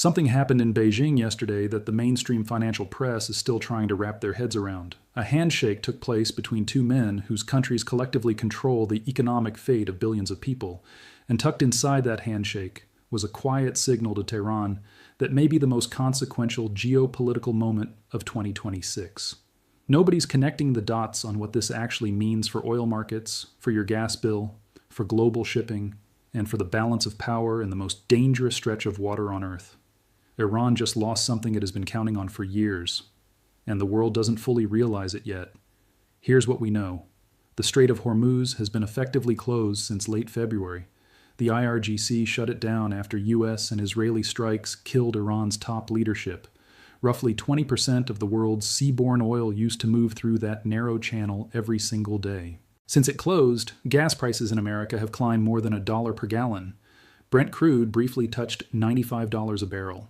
Something happened in Beijing yesterday that the mainstream financial press is still trying to wrap their heads around. A handshake took place between two men whose countries collectively control the economic fate of billions of people, and tucked inside that handshake was a quiet signal to Tehran that may be the most consequential geopolitical moment of 2026. Nobody's connecting the dots on what this actually means for oil markets, for your gas bill, for global shipping, and for the balance of power in the most dangerous stretch of water on Earth. Iran just lost something it has been counting on for years, and the world doesn't fully realize it yet. Here's what we know. The Strait of Hormuz has been effectively closed since late February. The IRGC shut it down after U.S. and Israeli strikes killed Iran's top leadership. Roughly 20% of the world's seaborne oil used to move through that narrow channel every single day. Since it closed, gas prices in America have climbed more than $1 per gallon. Brent crude briefly touched $95 a barrel.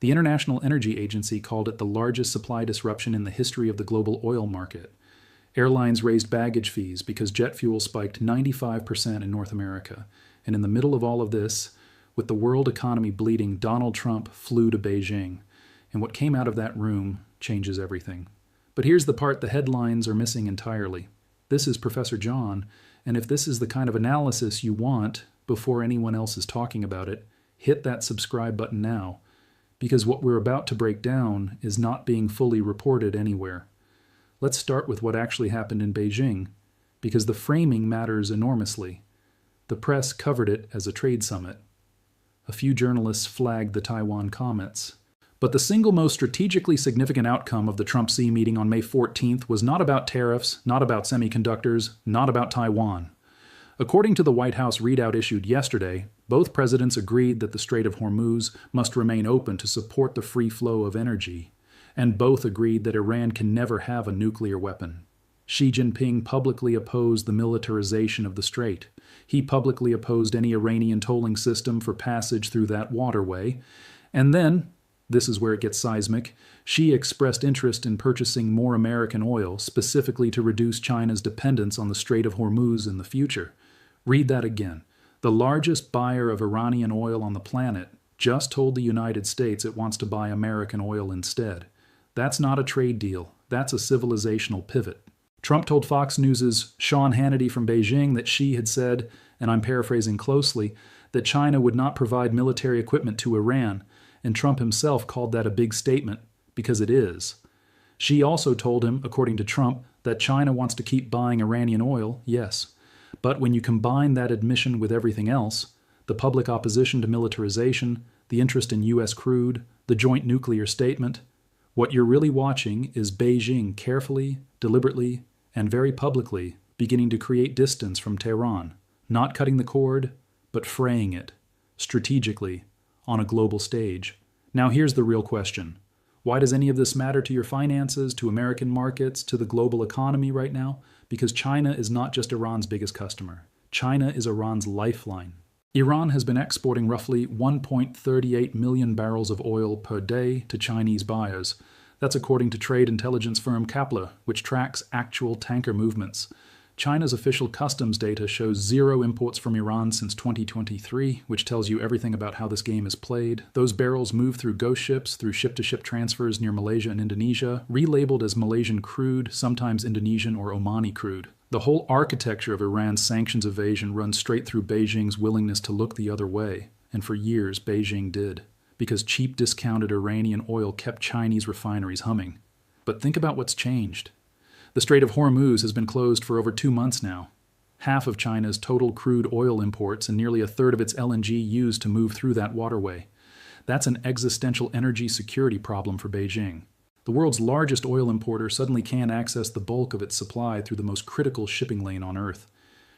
The International Energy Agency called it the largest supply disruption in the history of the global oil market. Airlines raised baggage fees because jet fuel spiked 95% in North America. And in the middle of all of this, with the world economy bleeding, Donald Trump flew to Beijing. And what came out of that room changes everything. But here's the part the headlines are missing entirely. This is Professor John, and if this is the kind of analysis you want before anyone else is talking about it, hit that subscribe button now, because what we're about to break down is not being fully reported anywhere. Let's start with what actually happened in Beijing, because the framing matters enormously. The press covered it as a trade summit. A few journalists flagged the Taiwan comments. But the single most strategically significant outcome of the Trump-Xi meeting on May 14th was not about tariffs, not about semiconductors, not about Taiwan. According to the White House readout issued yesterday, both presidents agreed that the Strait of Hormuz must remain open to support the free flow of energy, and both agreed that Iran can never have a nuclear weapon. Xi Jinping publicly opposed the militarization of the strait. He publicly opposed any Iranian tolling system for passage through that waterway, and then, this is where it gets seismic, Xi expressed interest in purchasing more American oil, specifically to reduce China's dependence on the Strait of Hormuz in the future. Read that again. The largest buyer of Iranian oil on the planet just told the United States it wants to buy American oil instead. That's not a trade deal. That's a civilizational pivot. Trump told Fox News' Sean Hannity from Beijing that Xi had said, and I'm paraphrasing closely, that China would not provide military equipment to Iran, and Trump himself called that a big statement, because it is. Xi also told him, according to Trump, that China wants to keep buying Iranian oil, yes. But when you combine that admission with everything else, the public opposition to militarization, the interest in U.S. crude, the joint nuclear statement, what you're really watching is Beijing carefully, deliberately, and very publicly beginning to create distance from Tehran, not cutting the cord, but fraying it, strategically, on a global stage. Now here's the real question. Why does any of this matter to your finances, to American markets, to the global economy right now? Because China is not just Iran's biggest customer. China is Iran's lifeline. Iran has been exporting roughly 1.38 million barrels of oil per day to Chinese buyers. That's according to trade intelligence firm Kepler, which tracks actual tanker movements. China's official customs data shows zero imports from Iran since 2023, which tells you everything about how this game is played. Those barrels move through ghost ships, through ship-to-ship transfers near Malaysia and Indonesia, relabeled as Malaysian crude, sometimes Indonesian or Omani crude. The whole architecture of Iran's sanctions evasion runs straight through Beijing's willingness to look the other way, and for years Beijing did, because cheap discounted Iranian oil kept Chinese refineries humming. But think about what's changed. The Strait of Hormuz has been closed for over 2 months now. Half of China's total crude oil imports and nearly a third of its LNG used to move through that waterway. That's an existential energy security problem for Beijing. The world's largest oil importer suddenly can't access the bulk of its supply through the most critical shipping lane on Earth.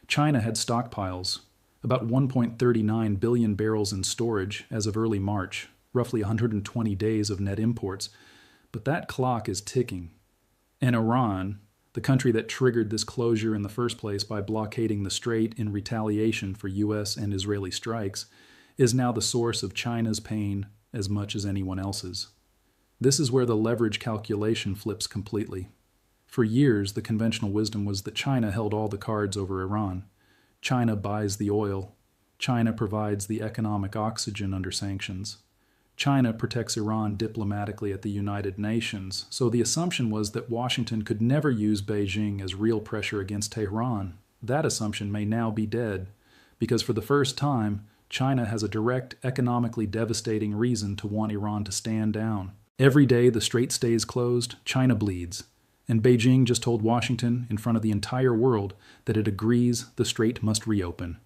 China had stockpiles, about 1.39 billion barrels in storage as of early March, roughly 120 days of net imports. But that clock is ticking. And Iran, the country that triggered this closure in the first place by blockading the strait in retaliation for U.S. and Israeli strikes, is now the source of China's pain as much as anyone else's. This is where the leverage calculation flips completely. For years, the conventional wisdom was that China held all the cards over Iran. China buys the oil. China provides the economic oxygen under sanctions. China protects Iran diplomatically at the United Nations, so the assumption was that Washington could never use Beijing as real pressure against Tehran. That assumption may now be dead, because for the first time, China has a direct, economically devastating reason to want Iran to stand down. Every day the strait stays closed, China bleeds. And Beijing just told Washington, in front of the entire world, that it agrees the strait must reopen.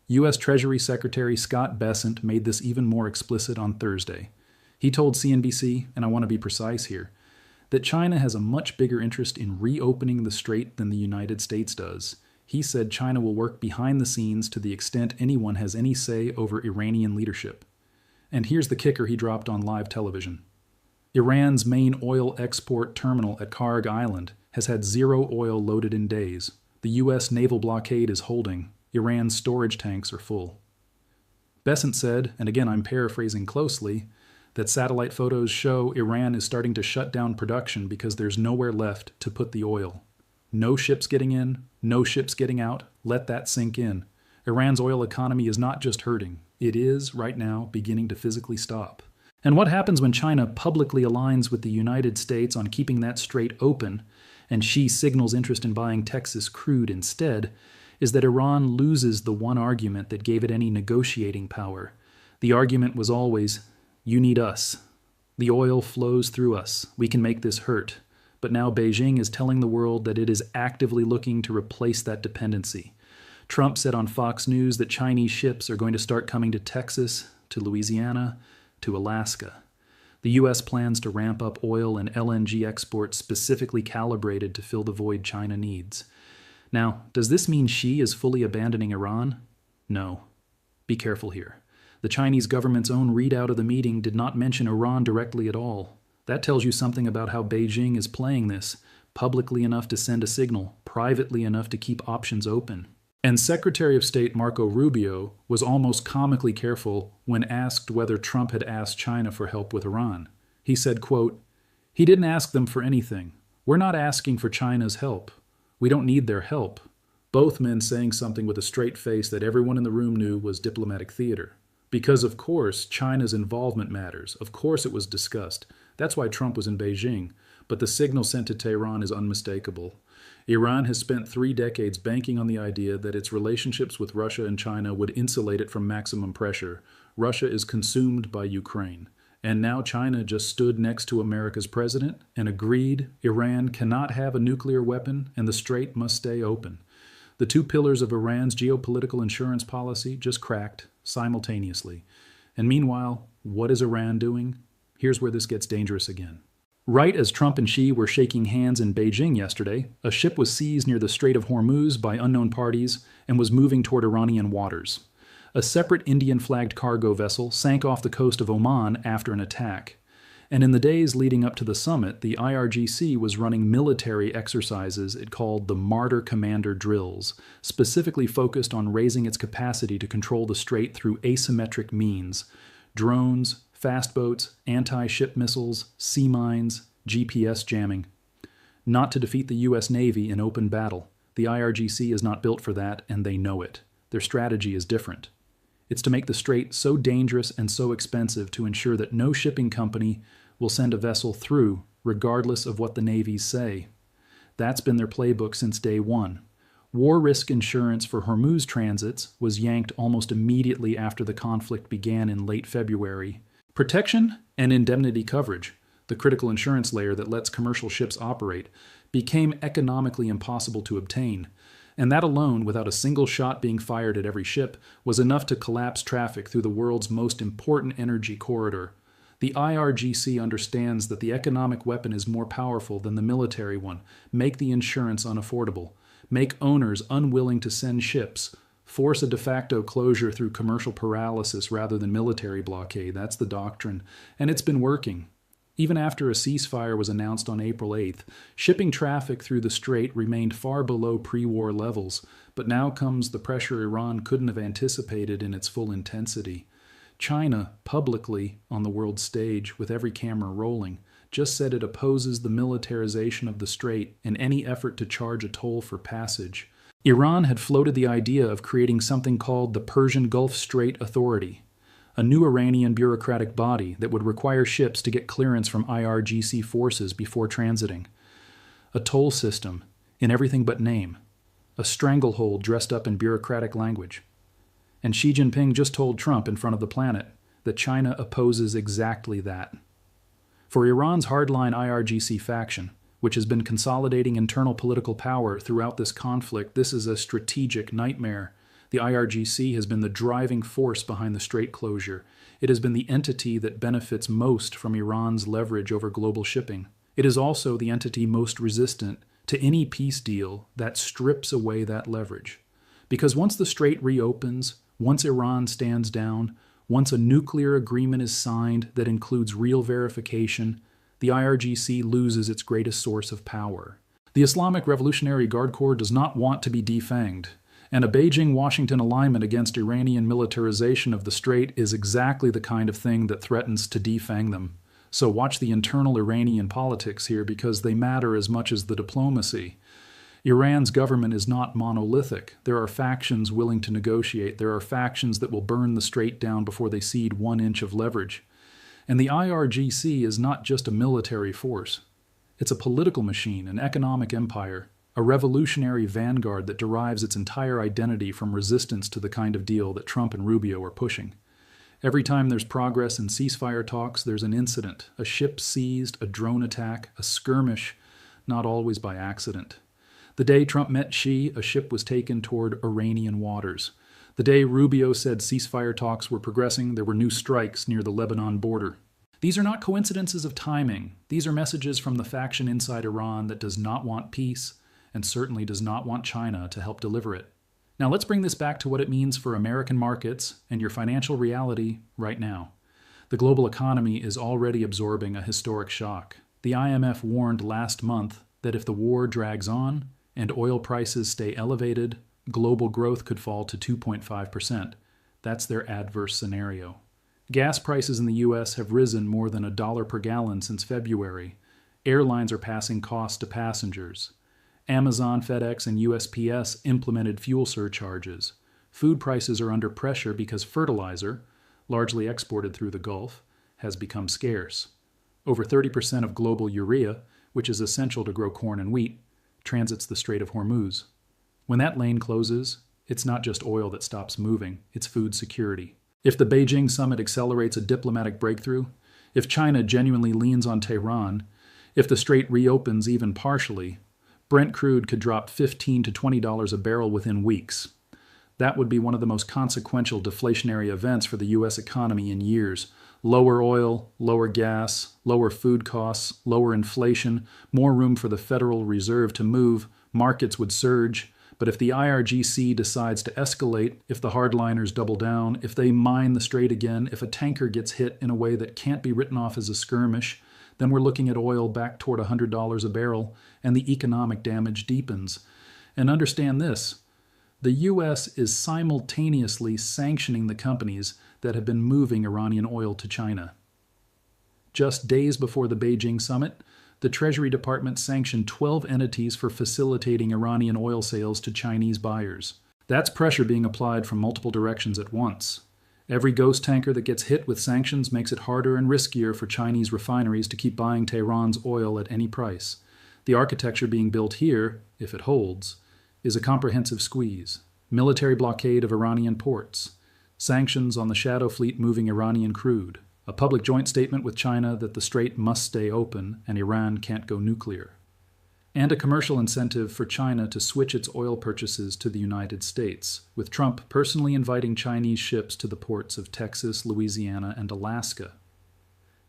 U.S. Treasury Secretary Scott Bessent made this even more explicit on Thursday. He told CNBC, and I want to be precise here, that China has a much bigger interest in reopening the strait than the United States does. He said China will work behind the scenes to the extent anyone has any say over Iranian leadership. And here's the kicker he dropped on live television. Iran's main oil export terminal at Karg Island has had zero oil loaded in days. The U.S. naval blockade is holding. Iran's storage tanks are full. Bessent said, and again I'm paraphrasing closely, that satellite photos show Iran is starting to shut down production because there's nowhere left to put the oil. No ships getting in, no ships getting out. Let that sink in. Iran's oil economy is not just hurting. It is, right now, beginning to physically stop. And what happens when China publicly aligns with the United States on keeping that strait open, and Xi signals interest in buying Texas crude instead, is that Iran loses the one argument that gave it any negotiating power. The argument was always, you need us. The oil flows through us. We can make this hurt. But now Beijing is telling the world that it is actively looking to replace that dependency. Trump said on Fox News that Chinese ships are going to start coming to Texas, to Louisiana, to Alaska. The U.S. plans to ramp up oil and LNG exports specifically calibrated to fill the void China needs. Now, does this mean Xi is fully abandoning Iran? No. Be careful here. The Chinese government's own readout of the meeting did not mention Iran directly at all. That tells you something about how Beijing is playing this, publicly enough to send a signal, privately enough to keep options open. And Secretary of State Marco Rubio was almost comically careful when asked whether Trump had asked China for help with Iran. He said, quote, "He didn't ask them for anything. We're not asking for China's help. We don't need their help." Both men saying something with a straight face that everyone in the room knew was diplomatic theater. Because, of course, China's involvement matters. Of course it was discussed. That's why Trump was in Beijing. But the signal sent to Tehran is unmistakable. Iran has spent 3 decades banking on the idea that its relationships with Russia and China would insulate it from maximum pressure. Russia is consumed by Ukraine. And now China just stood next to America's president and agreed Iran cannot have a nuclear weapon and the strait must stay open. The 2 pillars of Iran's geopolitical insurance policy just cracked simultaneously. And meanwhile, what is Iran doing? Here's where this gets dangerous again. Right as Trump and Xi were shaking hands in Beijing yesterday, a ship was seized near the Strait of Hormuz by unknown parties and was moving toward Iranian waters. A separate Indian-flagged cargo vessel sank off the coast of Oman after an attack. And in the days leading up to the summit, the IRGC was running military exercises it called the Martyr Commander Drills, specifically focused on raising its capacity to control the strait through asymmetric means: drones, fast boats, anti-ship missiles, sea mines, GPS jamming. Not to defeat the U.S. Navy in open battle. The IRGC is not built for that, and they know it. Their strategy is different. It's to make the strait so dangerous and so expensive to ensure that no shipping company will send a vessel through, regardless of what the navies say. That's been their playbook since day one. War risk insurance for Hormuz transits was yanked almost immediately after the conflict began in late February. Protection and indemnity coverage, the critical insurance layer that lets commercial ships operate, became economically impossible to obtain. And that alone, without a single shot being fired at every ship, was enough to collapse traffic through the world's most important energy corridor. The IRGC understands that the economic weapon is more powerful than the military one. Make the insurance unaffordable. Make owners unwilling to send ships. Force a de facto closure through commercial paralysis rather than military blockade. That's the doctrine. And it's been working. Even after a ceasefire was announced on April 8th, shipping traffic through the strait remained far below pre-war levels, but now comes the pressure Iran couldn't have anticipated in its full intensity. China, publicly on the world stage, with every camera rolling, just said it opposes the militarization of the strait and any effort to charge a toll for passage. Iran had floated the idea of creating something called the Persian Gulf Strait Authority, a new Iranian bureaucratic body that would require ships to get clearance from IRGC forces before transiting, a toll system in everything but name, a stranglehold dressed up in bureaucratic language. And Xi Jinping just told Trump in front of the planet that China opposes exactly that. For Iran's hardline IRGC faction, which has been consolidating internal political power throughout this conflict, this is a strategic nightmare. The IRGC has been the driving force behind the strait closure. It has been the entity that benefits most from Iran's leverage over global shipping. It is also the entity most resistant to any peace deal that strips away that leverage. Because once the strait reopens, once Iran stands down, once a nuclear agreement is signed that includes real verification, the IRGC loses its greatest source of power. The Islamic Revolutionary Guard Corps does not want to be defanged, and a Beijing-Washington alignment against Iranian militarization of the strait is exactly the kind of thing that threatens to defang them. So watch the internal Iranian politics here because they matter as much as the diplomacy. Iran's government is not monolithic. There are factions willing to negotiate. There are factions that will burn the strait down before they cede 1 inch of leverage. And the IRGC is not just a military force. It's a political machine, an economic empire, a revolutionary vanguard that derives its entire identity from resistance to the kind of deal that Trump and Rubio are pushing. Every time there's progress in ceasefire talks, there's an incident, a ship seized, a drone attack, a skirmish, not always by accident. The day Trump met Xi, a ship was taken toward Iranian waters. The day Rubio said ceasefire talks were progressing, there were new strikes near the Lebanon border. These are not coincidences of timing. These are messages from the faction inside Iran that does not want peace and certainly does not want China to help deliver it. Now let's bring this back to what it means for American markets and your financial reality right now. The global economy is already absorbing a historic shock. The IMF warned last month that if the war drags on and oil prices stay elevated, global growth could fall to 2.5%. That's their adverse scenario. Gas prices in the U.S. have risen more than $1 per gallon since February. Airlines are passing costs to passengers. Amazon, FedEx, and USPS implemented fuel surcharges. Food prices are under pressure because fertilizer, largely exported through the Gulf, has become scarce. Over 30% of global urea, which is essential to grow corn and wheat, transits the Strait of Hormuz. When that lane closes, it's not just oil that stops moving, it's food security. If the Beijing summit accelerates a diplomatic breakthrough, if China genuinely leans on Tehran, if the strait reopens even partially, Brent crude could drop $15 to $20 a barrel within weeks. That would be one of the most consequential deflationary events for the U.S. economy in years. Lower oil, lower gas, lower food costs, lower inflation, more room for the Federal Reserve to move, markets would surge. But if the IRGC decides to escalate, if the hardliners double down, if they mine the strait again, if a tanker gets hit in a way that can't be written off as a skirmish, then we're looking at oil back toward $100 a barrel, and the economic damage deepens. And understand this, the U.S. is simultaneously sanctioning the companies that have been moving Iranian oil to China. Just days before the Beijing summit, the Treasury Department sanctioned 12 entities for facilitating Iranian oil sales to Chinese buyers. That's pressure being applied from multiple directions at once. Every ghost tanker that gets hit with sanctions makes it harder and riskier for Chinese refineries to keep buying Tehran's oil at any price. The architecture being built here, if it holds, is a comprehensive squeeze. Military blockade of Iranian ports, sanctions on the shadow fleet moving Iranian crude, a public joint statement with China that the strait must stay open and Iran can't go nuclear, and a commercial incentive for China to switch its oil purchases to the United States, with Trump personally inviting Chinese ships to the ports of Texas, Louisiana, and Alaska.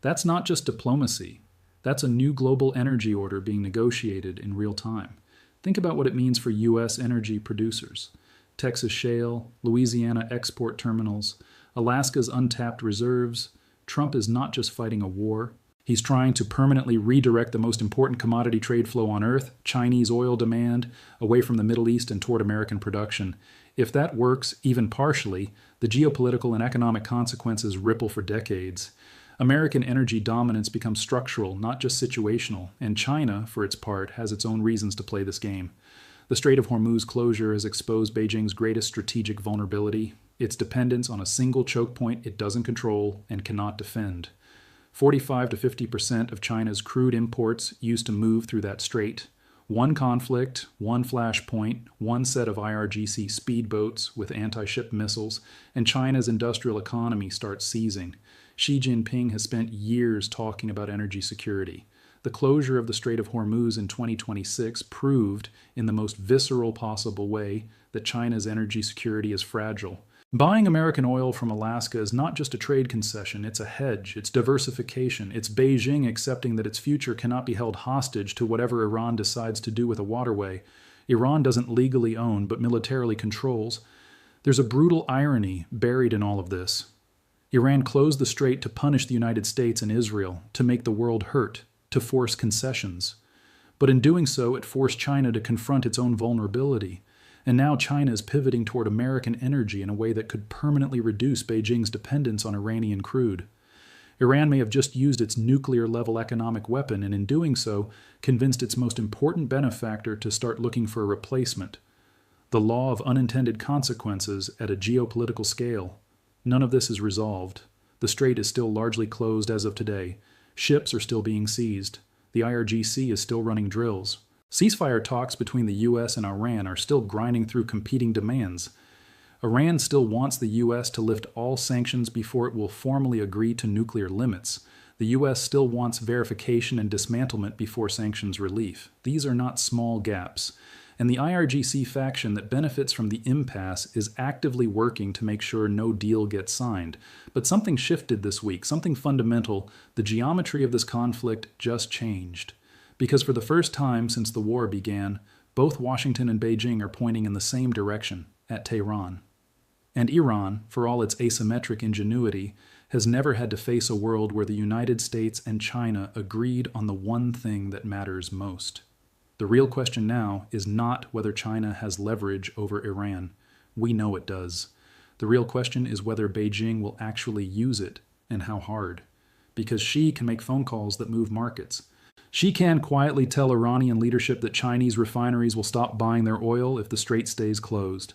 That's not just diplomacy. That's a new global energy order being negotiated in real time. Think about what it means for U.S. energy producers. Texas shale, Louisiana export terminals, Alaska's untapped reserves. Trump is not just fighting a war. He's trying to permanently redirect the most important commodity trade flow on Earth, Chinese oil demand, away from the Middle East and toward American production. If that works, even partially, the geopolitical and economic consequences ripple for decades. American energy dominance becomes structural, not just situational, and China, for its part, has its own reasons to play this game. The Strait of Hormuz closure has exposed Beijing's greatest strategic vulnerability, its dependence on a single choke point it doesn't control and cannot defend. 45 to 50% of China's crude imports used to move through that strait. One conflict, one flashpoint, one set of IRGC speedboats with anti-ship missiles, and China's industrial economy starts seizing. Xi Jinping has spent years talking about energy security. The closure of the Strait of Hormuz in 2026 proved, in the most visceral possible way, that China's energy security is fragile. Buying American oil from Alaska is not just a trade concession, it's a hedge, it's diversification, it's Beijing accepting that its future cannot be held hostage to whatever Iran decides to do with a waterway Iran doesn't legally own but militarily controls. There's a brutal irony buried in all of this. Iran closed the strait to punish the United States and Israel, to make the world hurt, to force concessions. But in doing so, it forced China to confront its own vulnerability. And now China is pivoting toward American energy in a way that could permanently reduce Beijing's dependence on Iranian crude. Iran may have just used its nuclear-level economic weapon and in doing so convinced its most important benefactor to start looking for a replacement. The law of unintended consequences at a geopolitical scale. None of this is resolved. The strait is still largely closed as of today. Ships are still being seized. The IRGC is still running drills. Ceasefire talks between the U.S. and Iran are still grinding through competing demands. Iran still wants the U.S. to lift all sanctions before it will formally agree to nuclear limits. The U.S. still wants verification and dismantlement before sanctions relief. These are not small gaps. And the IRGC faction that benefits from the impasse is actively working to make sure no deal gets signed. But something shifted this week, something fundamental. The geometry of this conflict just changed. Because for the first time since the war began, both Washington and Beijing are pointing in the same direction, at Tehran. And Iran, for all its asymmetric ingenuity, has never had to face a world where the United States and China agreed on the one thing that matters most. The real question now is not whether China has leverage over Iran. We know it does. The real question is whether Beijing will actually use it, and how hard. Because Xi can make phone calls that move markets. Xi can quietly tell Iranian leadership that Chinese refineries will stop buying their oil if the strait stays closed.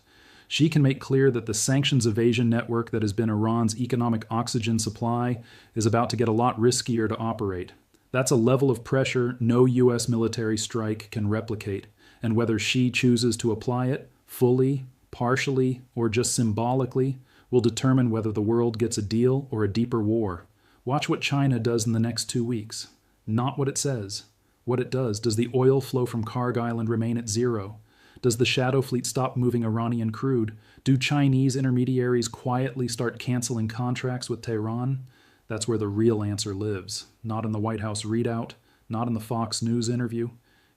Xi can make clear that the sanctions evasion network that has been Iran's economic oxygen supply is about to get a lot riskier to operate. That's a level of pressure no U.S. military strike can replicate, and whether Xi chooses to apply it, fully, partially, or just symbolically, will determine whether the world gets a deal or a deeper war. Watch what China does in the next 2 weeks. Not what it says. What it does. Does the oil flow from Karg Island remain at zero? Does the shadow fleet stop moving Iranian crude? Do Chinese intermediaries quietly start canceling contracts with Tehran? That's where the real answer lives. Not in the White House readout, not in the Fox News interview,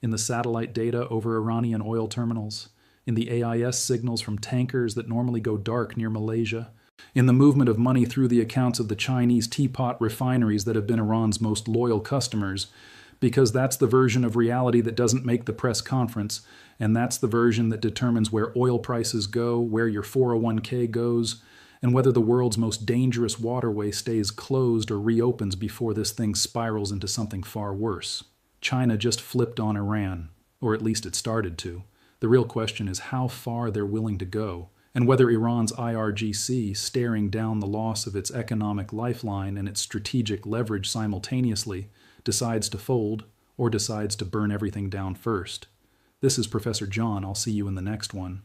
in the satellite data over Iranian oil terminals, in the AIS signals from tankers that normally go dark near Malaysia, in the movement of money through the accounts of the Chinese teapot refineries that have been Iran's most loyal customers, because that's the version of reality that doesn't make the press conference, and that's the version that determines where oil prices go, where your 401k goes, and whether the world's most dangerous waterway stays closed or reopens before this thing spirals into something far worse. China just flipped on Iran, or at least it started to. The real question is how far they're willing to go, and whether Iran's IRGC, staring down the loss of its economic lifeline and its strategic leverage simultaneously, decides to fold or decides to burn everything down first. This is Professor John. I'll see you in the next one.